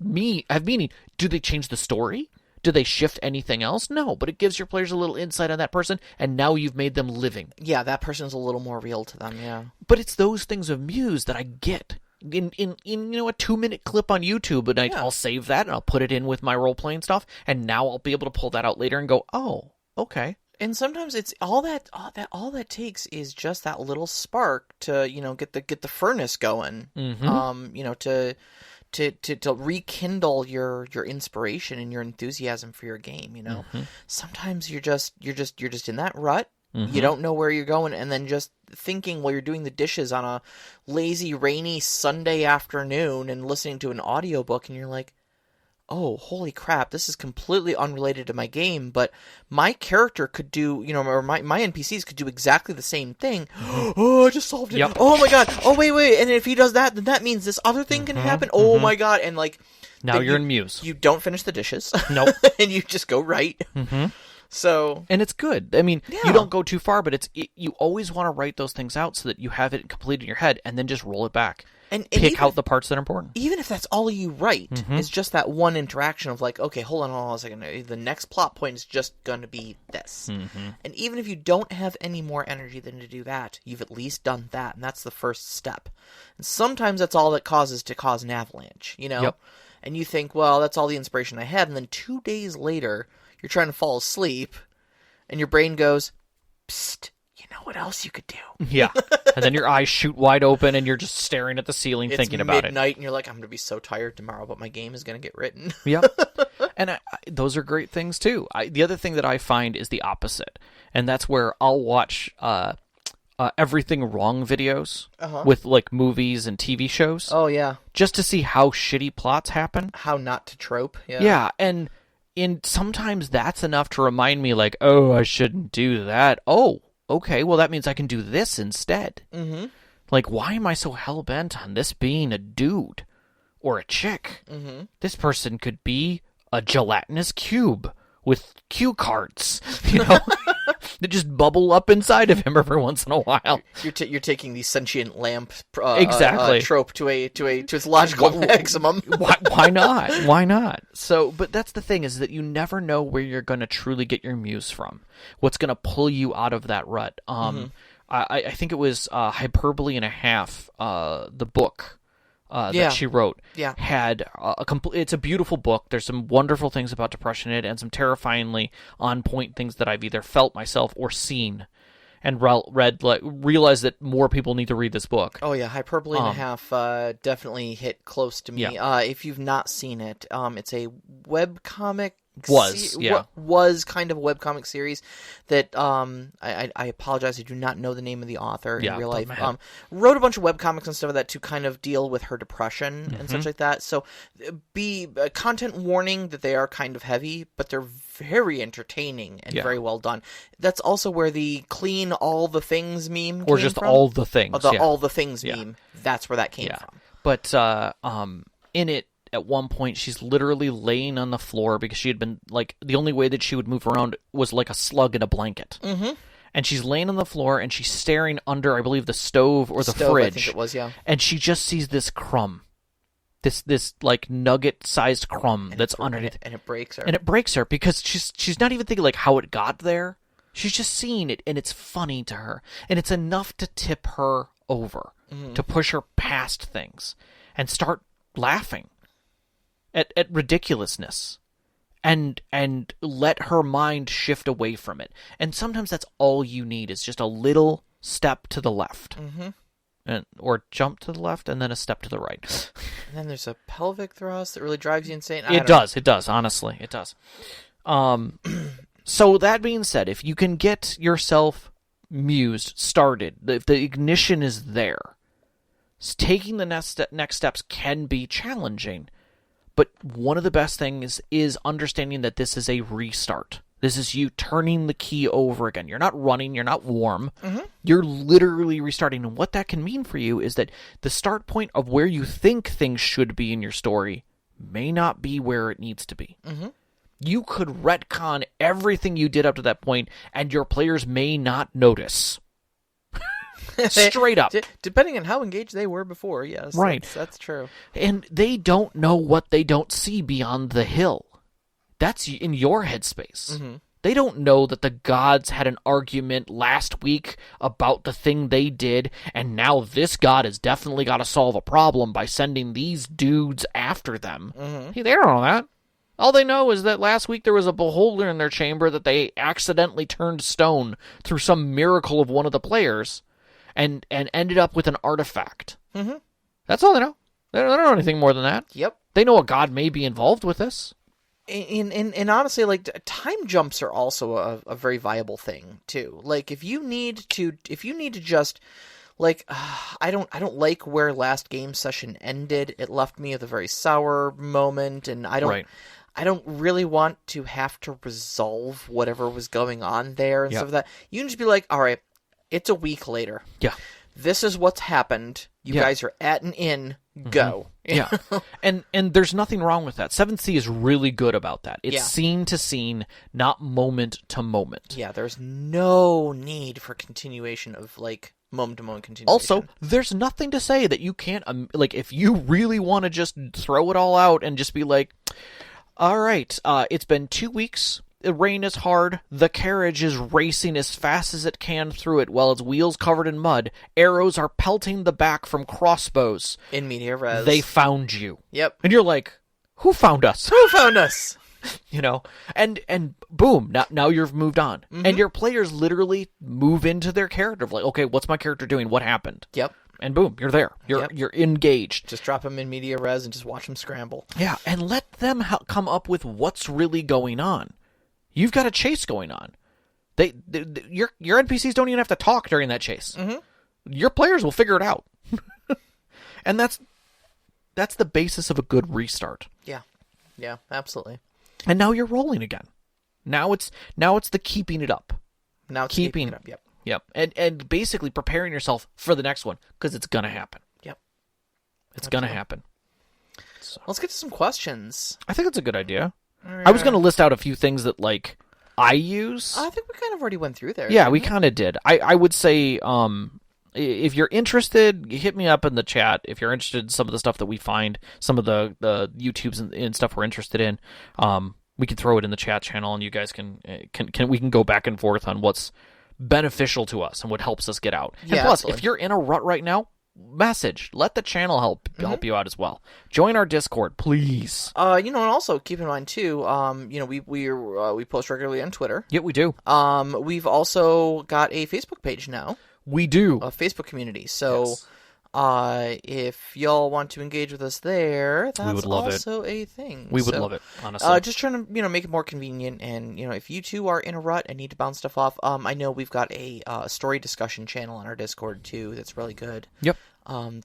have meaning. Do they change the story? Do they shift anything else? No, but it gives your players a little insight on that person, and now you've made them living. Yeah, that person's a little more real to them, yeah. But it's those things of Muse that I get. In a 2-minute clip on YouTube, and I'll save that and I'll put it in with my role playing stuff, and now I'll be able to pull that out later and go, oh, okay. And sometimes it's all that takes is just that little spark to get the furnace going, to rekindle your inspiration and your enthusiasm for your game. Mm-hmm. Sometimes you're just in that rut. Mm-hmm. You don't know where you're going, and then just thinking while you're doing the dishes on a lazy, rainy Sunday afternoon and listening to an audiobook, and you're like, oh, holy crap, this is completely unrelated to my game, but my character could do, or my NPCs could do exactly the same thing. Oh, I just solved it. Yep. Oh my god. Oh, wait. And if he does that, then that means this other thing can happen. Oh my god. And now you're in Muse. You don't finish the dishes. Nope. And you just go right. Mm-hmm. So, and it's good. I mean, you don't go too far, but you always want to write those things out so that you have it complete in your head and then just roll it back. and pick out the parts that are important. Even if that's all you write, it's just that one interaction of like, okay, hold on a second. The next plot point is just going to be this. And even if you don't have any more energy than to do that, you've at least done that, and that's the first step. And sometimes that's all that causes an avalanche, you know? Yep. And you think, well, that's all the inspiration I had, and then 2 days later, you're trying to fall asleep, and your brain goes, psst, you know what else you could do? Yeah. And then your eyes shoot wide open, and you're just staring at the ceiling thinking about it. It's midnight, and you're like, I'm going to be so tired tomorrow, but my game is going to get written. Yeah. And those are great things, too. The other thing that I find is the opposite, and that's where I'll watch everything wrong videos with like movies and TV shows. Oh, yeah. Just to see how shitty plots happen. How not to trope. Yeah. Yeah, and sometimes that's enough to remind me like, oh, I shouldn't do that. Oh, okay, well that means I can do this instead. Like, why am I so hell-bent on this being a dude or a chick? This person could be a gelatinous cube with cue cards, you know, that just bubble up inside of him every once in a while. You're taking the sentient lamp exactly trope to its logical maximum. Why not? Why not? So, but that's the thing, is that you never know where you're going to truly get your muse from. What's going to pull you out of that rut? I think it was Hyperbole and a Half, the book. That she wrote had it's a beautiful book. There's some wonderful things about depression in it, and some terrifyingly on point things that I've either felt myself or seen, and realized that more people need to read this book. Oh yeah, Hyperbole and a Half definitely hit close to me. Yeah. If you've not seen it, it's a webcomic. Was kind of a webcomic series that I apologize, I do not know the name of the author in real life. Wrote a bunch of webcomics and stuff like that to kind of deal with her depression and such like that. So be content warning that they are kind of heavy, but they're very entertaining and very well done. That's also where the clean all the things meme or came just from. all the things. All the things meme. That's where that came from. But in it, at one point, she's literally laying on the floor because she had been, like, the only way that she would move around was like a slug in a blanket. And she's laying on the floor, and she's staring under, I believe, the stove or the fridge. I think it was, yeah. And she just sees this crumb. This like, nugget-sized crumb that's underneath. And it breaks her. And it breaks her because she's not even thinking, like, how it got there. She's just seeing it, and it's funny to her. And it's enough to tip her over, to push her past things, and start laughing at ridiculousness, and let her mind shift away from it. And sometimes that's all you need, is just a little step to the left, or jump to the left and then a step to the right. And then there's a pelvic thrust that really drives you insane. It does. Honestly, it does. So that being said, if you can get yourself mused, started, if the ignition is there, taking the next steps can be challenging. But one of the best things is understanding that this is a restart. This is you turning the key over again. You're not running. You're not warm. You're literally restarting. And what that can mean for you is that the start point of where you think things should be in your story may not be where it needs to be. You could retcon everything you did up to that point, and your players may not notice. Straight up. Depending on how engaged they were before, yes. Right. That's true. And they don't know what they don't see beyond the hill. That's in your headspace. They don't know that the gods had an argument last week about the thing they did, and now this god has definitely got to solve a problem by sending these dudes after them. Hey, they don't know that. All they know is that last week there was a beholder in their chamber that they accidentally turned stone through some miracle of one of the players. And ended up with an artifact. That's all they know. They don't know anything more than that. Yep. They know a god may be involved with this. And honestly, like, time jumps are also a very viable thing too. Like, if you need to just, like, I don't like where last game session ended. It left me with a very sour moment, and I don't really want to have to resolve whatever was going on there and stuff like that. You can just be like, all right. It's a week later. Yeah. This is what's happened. You guys are at an inn. Go. Yeah. And there's nothing wrong with that. 7th Sea is really good about that. It's scene to scene, not moment to moment. Yeah, there's no need for continuation of, like, moment-to-moment continuation. Also, there's nothing to say that you can't, if you really want to just throw it all out and just be like, all right, it's been 2 weeks, the rain is hard, the carriage is racing as fast as it can through it while its wheels covered in mud, arrows are pelting the back from crossbows. In media res. They found you. Yep. And you're like, who found us? Who found us? And boom, now you've moved on. Mm-hmm. And your players literally move into their character of like, okay, what's my character doing? What happened? Yep. And boom, you're there. You're engaged. Just drop them in media res and just watch them scramble. Yeah, and let them come up with what's really going on. You've got a chase going on. Your NPCs don't even have to talk during that chase. Mm-hmm. Your players will figure it out. And that's the basis of a good restart. Yeah, absolutely. And now you're rolling again. Now it's the keeping it up. Now it's keeping it up. Yep. And basically preparing yourself for the next one because it's gonna happen. Yep. It's gonna happen. So. Let's get to some questions. I think it's a good idea. I was gonna list out a few things that I use. I think we kind of already went through there. Yeah, we kind of did. I would say if you're interested, hit me up in the chat. If you're interested in some of the stuff that we find, some of the YouTubes and stuff we're interested in, we can throw it in the chat channel, and you guys can we can go back and forth on what's beneficial to us and what helps us get out. And plus, absolutely. If you're in a rut right now, message. Let the channel help you out as well. Join our Discord, please. And also keep in mind too. We post regularly on Twitter. Yeah, we do. We've also got a Facebook page now. We do. A Facebook community. So, yes. If y'all want to engage with us there, that's also a thing. We would love it, honestly. Just trying to, make it more convenient. And, if you two are in a rut and need to bounce stuff off, I know we've got a story discussion channel on our Discord, too, that's really good. Yep.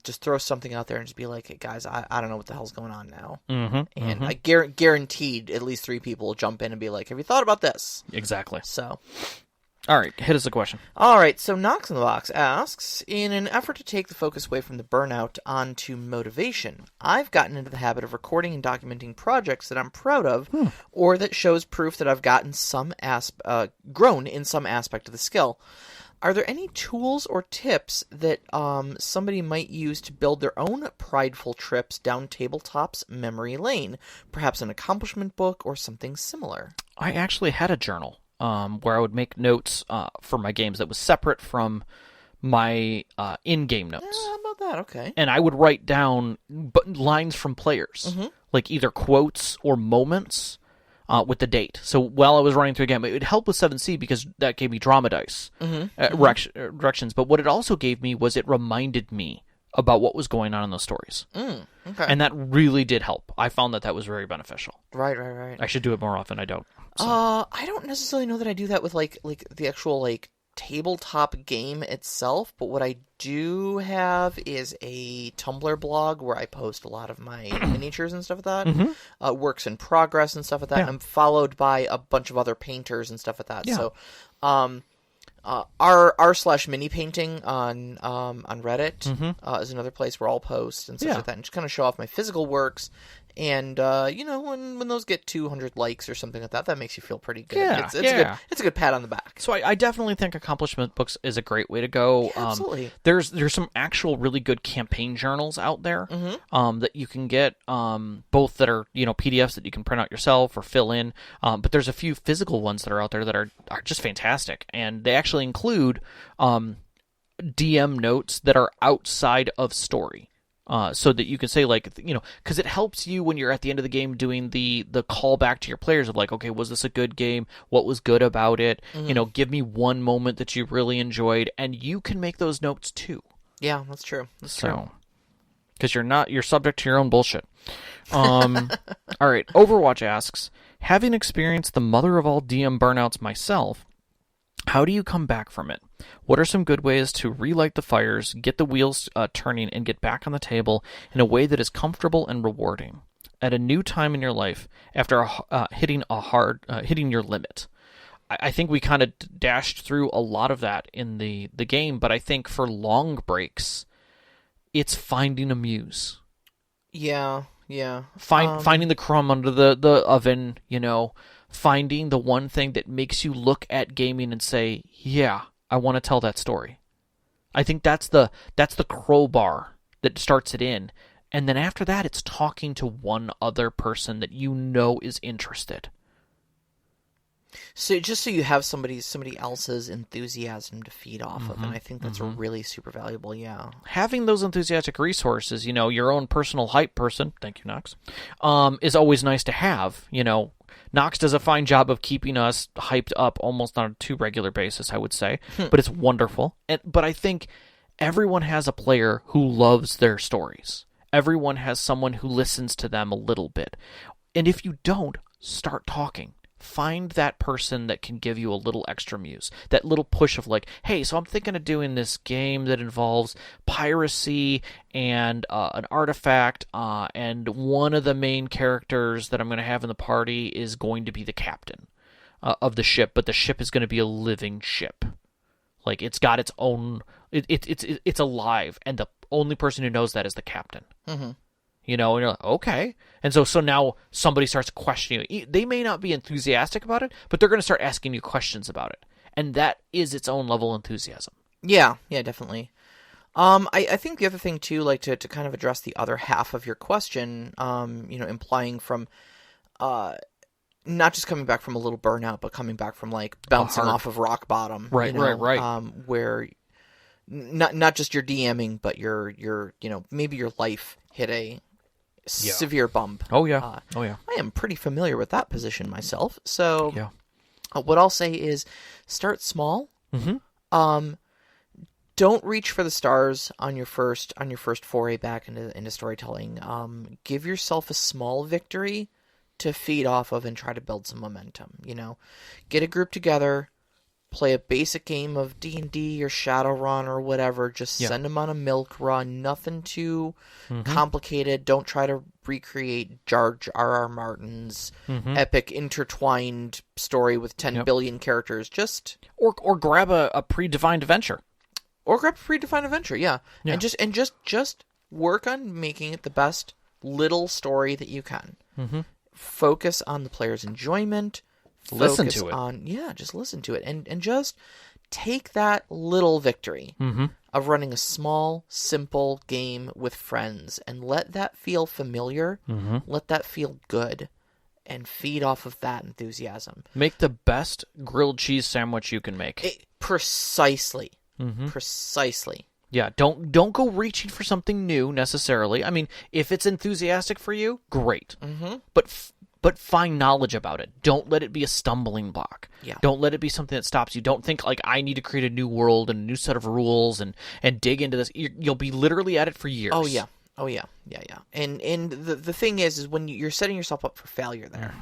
Just throw something out there and just be like, hey, guys, I don't know what the hell's going on now. Mm-hmm, and I guaranteed at least 3 people will jump in and be like, have you thought about this? Exactly. So... All right, hit us a question. All right, so Knox in the Box asks, in an effort to take the focus away from the burnout onto motivation, I've gotten into the habit of recording and documenting projects that I'm proud of, or that shows proof that I've gotten grown in some aspect of the skill. Are there any tools or tips that somebody might use to build their own prideful trips down tabletop's memory lane? Perhaps an accomplishment book or something similar? I actually had a journal. Where I would make notes for my games that was separate from my in-game notes. How about that? Okay. And I would write down lines from players, like either quotes or moments with the date. So while I was running through a game, it would help with 7C because that gave me drama dice directions. But what it also gave me was it reminded me about what was going on in those stories. Okay. And that really did help. I found that was very beneficial. Right. I should do it more often. I don't. So. I don't necessarily know that I do that with like the actual tabletop game itself, but what I do have is a Tumblr blog where I post a lot of my miniatures and stuff like that, works in progress and stuff like that. And I'm followed by a bunch of other painters and stuff like that. Yeah. So, r/mini painting on Reddit is another place where I'll post and stuff like that, and just kind of show off my physical works. And when those get 200 likes or something like that, that makes you feel pretty good. Yeah, it's a good pat on the back. So I definitely think accomplishment books is a great way to go. Yeah, absolutely. There's some actual really good campaign journals out there that you can get, both that are PDFs that you can print out yourself or fill in. But there's a few physical ones that are out there that are just fantastic, and they actually include DM notes that are outside of story. So that you can say, because it helps you when you're at the end of the game doing the callback to your players of okay, was this a good game? What was good about it? Give me one moment that you really enjoyed, and you can make those notes too. Yeah, that's true. That's true. Because you're subject to your own bullshit. All right, Overwatch asks, having experienced the mother of all DM burnouts myself, how do you come back from it? What are some good ways to relight the fires, get the wheels turning, and get back on the table in a way that is comfortable and rewarding at a new time in your life after hitting your limit? I think we kind of dashed through a lot of that in the game, but I think for long breaks, it's finding a muse. Yeah. Finding the crumb under the oven, finding the one thing that makes you look at gaming and say, yeah, I want to tell that story. I think that's the crowbar that starts it in. And then after that, it's talking to one other person that you know is interested. So just so you have somebody else's enthusiasm to feed off of, and I think that's really super valuable, yeah. Having those enthusiastic resources, your own personal hype person, thank you, Knox, is always nice to have. Knox does a fine job of keeping us hyped up almost on a too regular basis, I would say, but it's wonderful. But I think everyone has a player who loves their stories. Everyone has someone who listens to them a little bit. And if you don't, start talking. Find that person that can give you a little extra muse, that little push of like, hey, so I'm thinking of doing this game that involves piracy and an artifact, and one of the main characters that I'm going to have in the party is going to be the captain of the ship, but the ship is going to be a living ship. Like, it's got its own, it's alive, and the only person who knows that is the captain. Mm-hmm. And you're like, okay. And so now somebody starts questioning you. They may not be enthusiastic about it, but they're going to start asking you questions about it. And that is its own level of enthusiasm. Yeah, definitely. I think the other thing, too, like to kind of address the other half of your question, implying from not just coming back from a little burnout, but coming back from, like, bouncing off of rock bottom. Right. Where not just your DMing, but your maybe your life hit a severe bump. Oh yeah. I am pretty familiar with that position myself. So what I'll say is start small. Mm-hmm. Don't reach for the stars on your first foray back into storytelling. Give yourself a small victory to feed off of and try to build some momentum. Get a group together, play a basic game of D&D or Shadowrun or whatever. Just send them on a milk run. Nothing too complicated. Don't try to recreate George R.R. Martin's epic intertwined story with 10 billion characters. Just or grab a predefined adventure. Yeah. And just work on making it the best little story that you can. Mm-hmm. Focus on the player's enjoyment. Listen to it. Just listen to it. And just take that little victory of running a small, simple game with friends and let that feel familiar. Let that feel good. And feed off of that enthusiasm. Make the best grilled cheese sandwich you can make. Precisely. Precisely. Yeah, don't go reaching for something new necessarily. I mean, if it's enthusiastic for you, great. But find knowledge about it. Don't let it be a stumbling block. Yeah. Don't let it be something that stops you. Don't think like I need to create a new world and a new set of rules and dig into this. You'll be literally at it for years. Oh yeah. And the thing is when you're setting yourself up for failure there.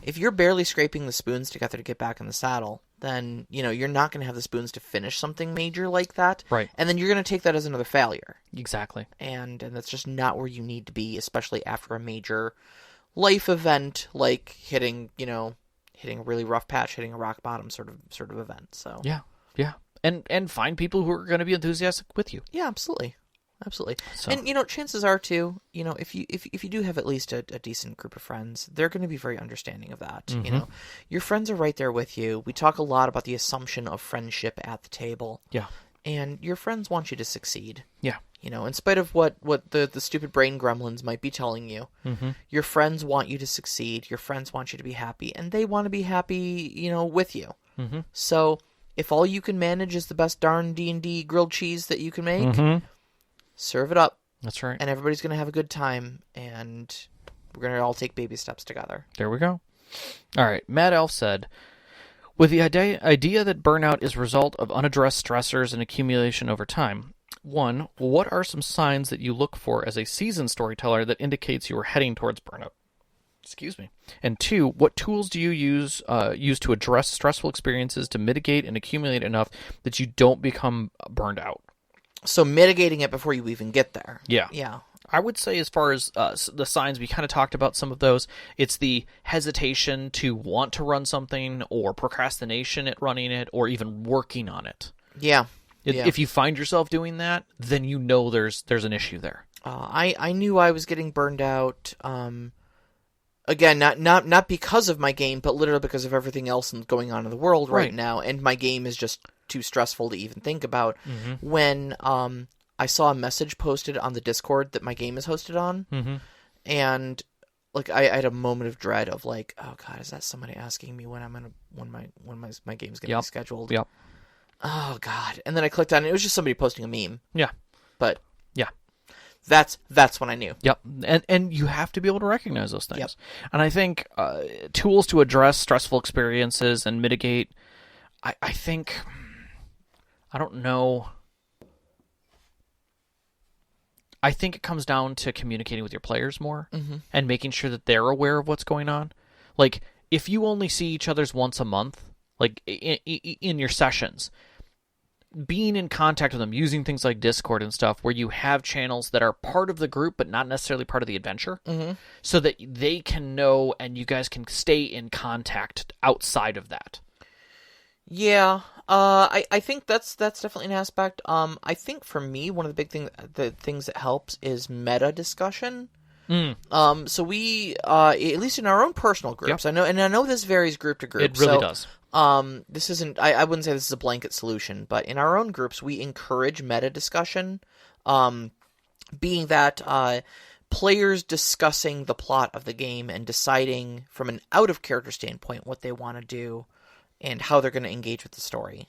If you're barely scraping the spoons together to get back in the saddle, then you're not going to have the spoons to finish something major like that. Right. And then you're going to take that as another failure. Exactly. And that's just not where you need to be, especially after a major life event like hitting a really rough patch, hitting a rock bottom sort of event. So yeah, and find people who are going to be enthusiastic with you. Yeah, absolutely. So. And chances are too, if you do have at least a decent group of friends, they're going to be very understanding of that. Your friends are right there with you. We talk a lot about the assumption of friendship at the table. Yeah, and your friends want you to succeed. Yeah. In spite of what the stupid brain gremlins might be telling you, your friends want you to succeed. Your friends want you to be happy, and they want to be happy, with you. So if all you can manage is the best darn D&D grilled cheese that you can make, serve it up. That's right. And everybody's going to have a good time, and we're going to all take baby steps together. There we go. All right. Mad Elf said, with the idea that burnout is a result of unaddressed stressors and accumulation over time, 1, what are some signs that you look for as a seasoned storyteller that indicates you are heading towards burnout? Excuse me. And 2, what tools do you use to address stressful experiences to mitigate and accumulate enough that you don't become burned out? So mitigating it before you even get there. Yeah. I would say as far as the signs, we kind of talked about some of those. It's the hesitation to want to run something or procrastination at running it or even working on it. Yeah. If you find yourself doing that, then there's an issue there. I knew I was getting burned out. Again, not because of my game, but literally because of everything else going on in the world right now, and my game is just too stressful to even think about. When I saw a message posted on the Discord that my game is hosted on, and like I had a moment of dread of like, oh god, is that somebody asking me when my game's gonna be scheduled? Yep. Oh god. And then I clicked on it. It was just somebody posting a meme. Yeah. But yeah. That's when I knew. Yep. And you have to be able to recognize those things. Yep. And I think tools to address stressful experiences and mitigate, I think, I don't know. I think it comes down to communicating with your players more and making sure that they're aware of what's going on. Like, if you only see each other's once a month, like in your sessions, being in contact with them, using things like Discord and stuff, where you have channels that are part of the group but not necessarily part of the adventure, so that they can know and you guys can stay in contact outside of that. Yeah, I think that's definitely an aspect. I think for me, one of the things that helps is meta discussion. So we, at least in our own personal groups, I know this varies group to group. It really does. This isn't, I wouldn't say this is a blanket solution, but in our own groups, we encourage meta discussion, being that, players discussing the plot of the game and deciding from an out-of-character standpoint what they want to do and how they're going to engage with the story.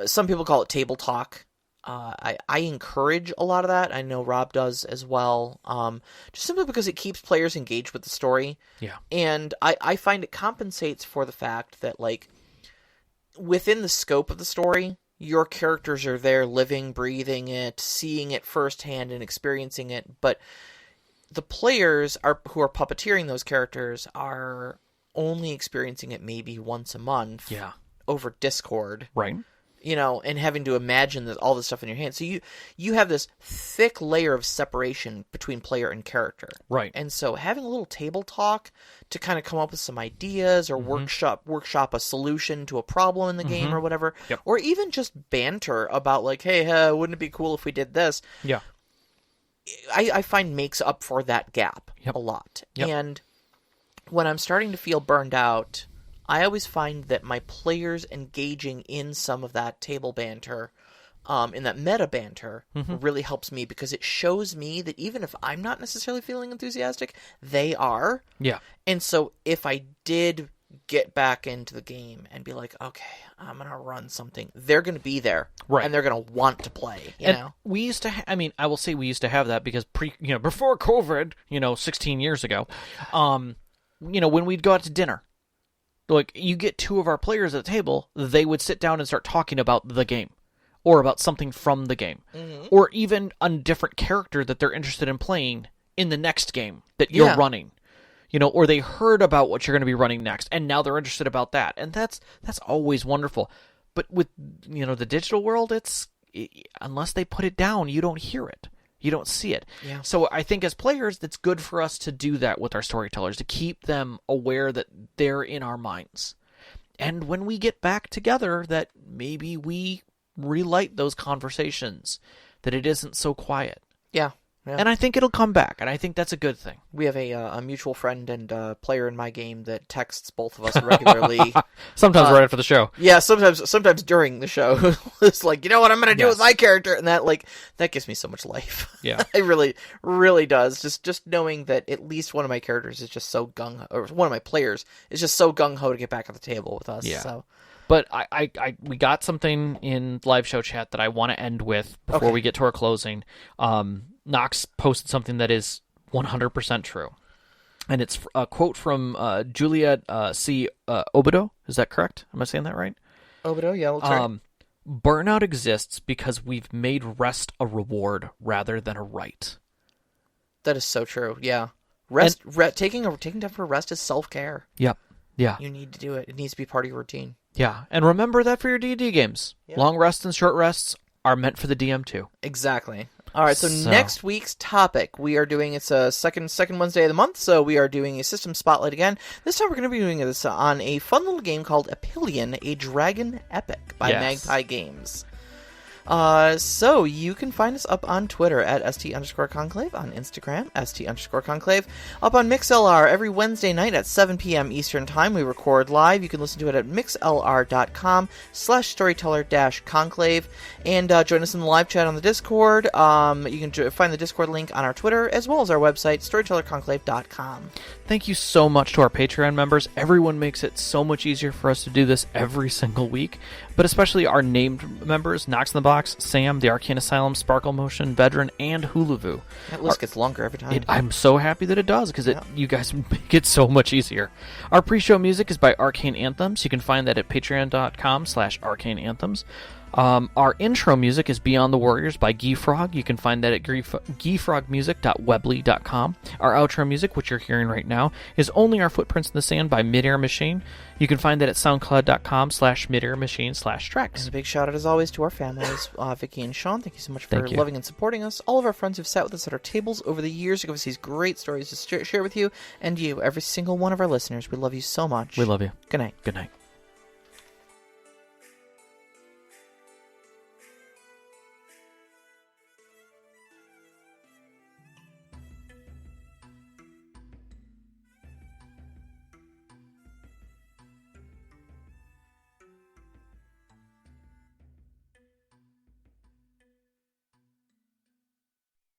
Some people call it table talk. I encourage a lot of that. I know Rob does as well. Just simply because it keeps players engaged with the story. Yeah. And I find it compensates for the fact that, like, within the scope of the story, your characters are there living, breathing it, seeing it firsthand and experiencing it. But the players who are puppeteering those characters are only experiencing it maybe once a month over Discord. Right. You know, and having to imagine all this stuff in your hands. So you have this thick layer of separation between player and character. Right. And so having a little table talk to kind of come up with some ideas or workshop a solution to a problem in the game or whatever. Yep. Or even just banter about like, hey, wouldn't it be cool if we did this? Yeah. I find makes up for that gap a lot. Yep. And when I'm starting to feel burned out, I always find that my players engaging in some of that table banter, in that meta banter, really helps me because it shows me that even if I'm not necessarily feeling enthusiastic, they are. Yeah. And so if I did get back into the game and be like, okay, I'm going to run something, they're going to be there. Right. And they're going to want to play, you know? We used to, I will say we used to have that because before COVID, 16 years ago, when we'd go out to dinner, like, you get two of our players at the table, they would sit down and start talking about the game, or about something from the game, or even a different character that they're interested in playing in the next game that you're running, or they heard about what you're going to be running next, and now they're interested about that, and that's always wonderful. But with, the digital world, unless they put it down, you don't hear it. You don't see it. Yeah. So I think as players, it's good for us to do that with our storytellers, to keep them aware that they're in our minds. And when we get back together, that maybe we relight those conversations, that it isn't so quiet. Yeah. Yeah. And I think it'll come back, and I think that's a good thing. We have a mutual friend and player in my game that texts both of us regularly. Sometimes right after the show. Yeah, sometimes during the show. It's like, you know what I'm going to do with my character? And that gives me so much life. Yeah. It really, really does. Just knowing that at least one of my characters is just so gung-ho, or one of my players is just so gung-ho to get back at the table with us. Yeah. So. But we got something in live show chat that I want to end with before we get to our closing. Knox posted something that is 100% true. And it's a quote from Juliet C. Obido. Is that correct? Am I saying that right? Obido, yeah, that's right. Burnout exists because we've made rest a reward rather than a right. That is so true, yeah. Taking time for rest is self-care. Yep. Yeah. You need to do it. It needs to be part of your routine. Yeah, and remember that for your D&D games. Yep. Long rests and short rests are meant for the DM too. Exactly. All right, so next week's topic, we are doing, it's a second Wednesday of the month, so we are doing a system spotlight again. This time we're going to be doing this on a fun little game called Apillion, a Dragon Epic by Magpie Games. So you can find us up on Twitter at @ST_Conclave, on Instagram, ST_Conclave, up on MixLR every Wednesday night at 7 p.m. Eastern Time. We record live. You can listen to it at mixlr.com/storyteller-conclave, and join us in the live chat on the Discord. You can find the Discord link on our Twitter, as well as our website, storytellerconclave.com. Thank you so much to our Patreon members. Everyone makes it so much easier for us to do this every single week, but especially our named members, Knox in the Box, Sam, the Arcane Asylum, Sparkle Motion, Veteran, and Hulavu. That list gets longer every time. I'm so happy that it does, because you guys make it so much easier. Our pre-show music is by Arcane Anthems. You can find that at patreon.com/arcaneanthems. Our intro music is Beyond the Warriors by Geefrog. You can find that at geefrogmusic.weebly.com. Our outro music, which you're hearing right now, is Only Our Footprints in the Sand by Midair Machine. You can find that at soundcloud.com/midairmachine/tracks. And a big shout out, as always, to our families, Vicky and Sean. Thank you so much for loving and supporting us. All of our friends who've sat with us at our tables over the years to give us these great stories to share with you. And you, every single one of our listeners, we love you so much. We love you. Good night. Good night.